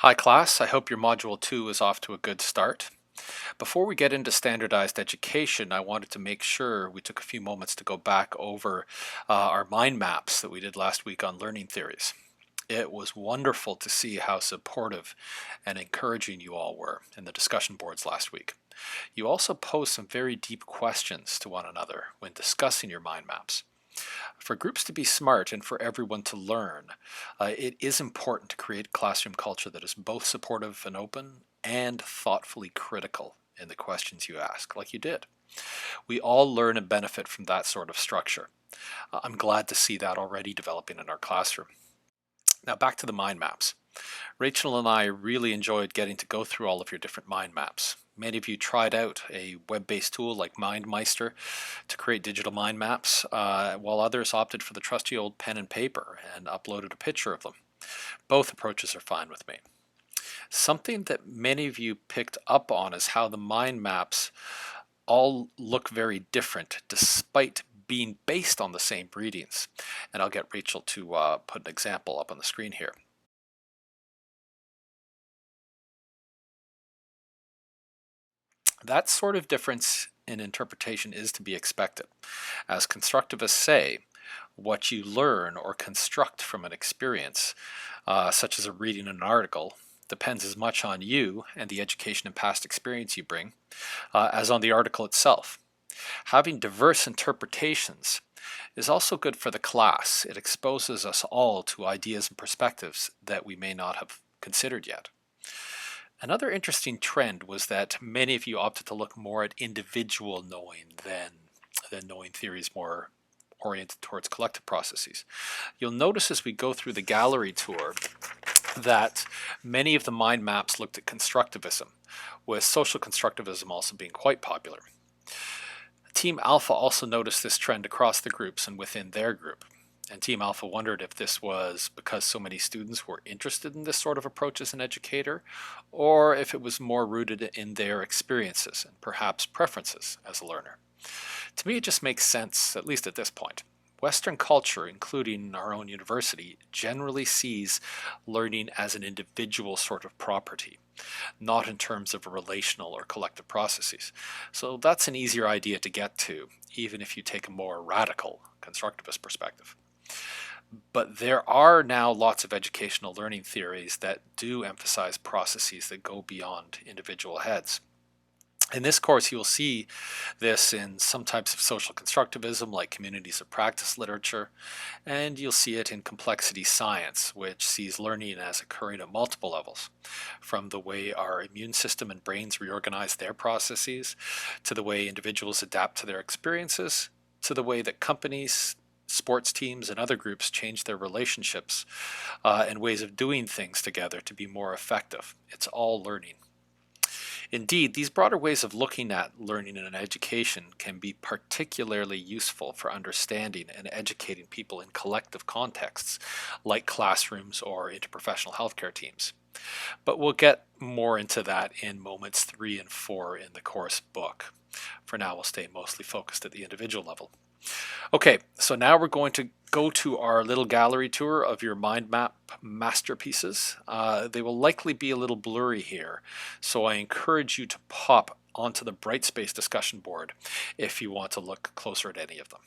Hi class, I hope your Module 2 is off to a good start. Before we get into standardized education, I wanted to make sure we took a few moments to go back over our mind maps that we did last week on learning theories. It was wonderful to see how supportive and encouraging you all were in the discussion boards last week. You also posed some very deep questions to one another when discussing your mind maps. For groups to be smart and for everyone to learn, it is important to create a classroom culture that is both supportive and open and thoughtfully critical in the questions you ask, like you did. We all learn and benefit from that sort of structure. I'm glad to see that already developing in our classroom. Now back to the mind maps. Rachel and I really enjoyed getting to go through all of your different mind maps. Many of you tried out a web-based tool like MindMeister to create digital mind maps, while others opted for the trusty old pen and paper and uploaded a picture of them. Both approaches are fine with me. Something that many of you picked up on is how the mind maps all look very different despite being based on the same readings. And I'll get Rachel to put an example up on the screen here. That sort of difference in interpretation is to be expected. As constructivists say, what you learn or construct from an experience, such as a reading an article, depends as much on you and the education and past experience you bring, as on the article itself. Having diverse interpretations is also good for the class. It exposes us all to ideas and perspectives that we may not have considered yet. Another interesting trend was that many of you opted to look more at individual knowing than knowing theories more oriented towards collective processes. You'll notice as we go through the gallery tour that many of the mind maps looked at constructivism, with social constructivism also being quite popular. Team Alpha also noticed this trend across the groups and within their group. And Team Alpha wondered if this was because so many students were interested in this sort of approach as an educator, or if it was more rooted in their experiences and perhaps preferences as a learner. To me, it just makes sense, at least at this point. Western culture, including our own university, generally sees learning as an individual sort of property, not in terms of relational or collective processes. So that's an easier idea to get to, even if you take a more radical constructivist perspective. But there are now lots of educational learning theories that do emphasize processes that go beyond individual heads. In this course, you will see this in some types of social constructivism, like communities of practice literature, and you'll see it in complexity science, which sees learning as occurring at multiple levels, from the way our immune system and brains reorganize their processes, to the way individuals adapt to their experiences, to the way that companies, sports teams, and other groups change their relationships and ways of doing things together to be more effective. It's all learning. Indeed, these broader ways of looking at learning and education can be particularly useful for understanding and educating people in collective contexts, like classrooms or interprofessional healthcare teams. But we'll get more into that in moments 3 and 4 in the course book. For now, we'll stay mostly focused at the individual level. Okay, so now we're going to go to our little gallery tour of your mind map masterpieces. They will likely be a little blurry here, so I encourage you to pop onto the Brightspace discussion board if you want to look closer at any of them.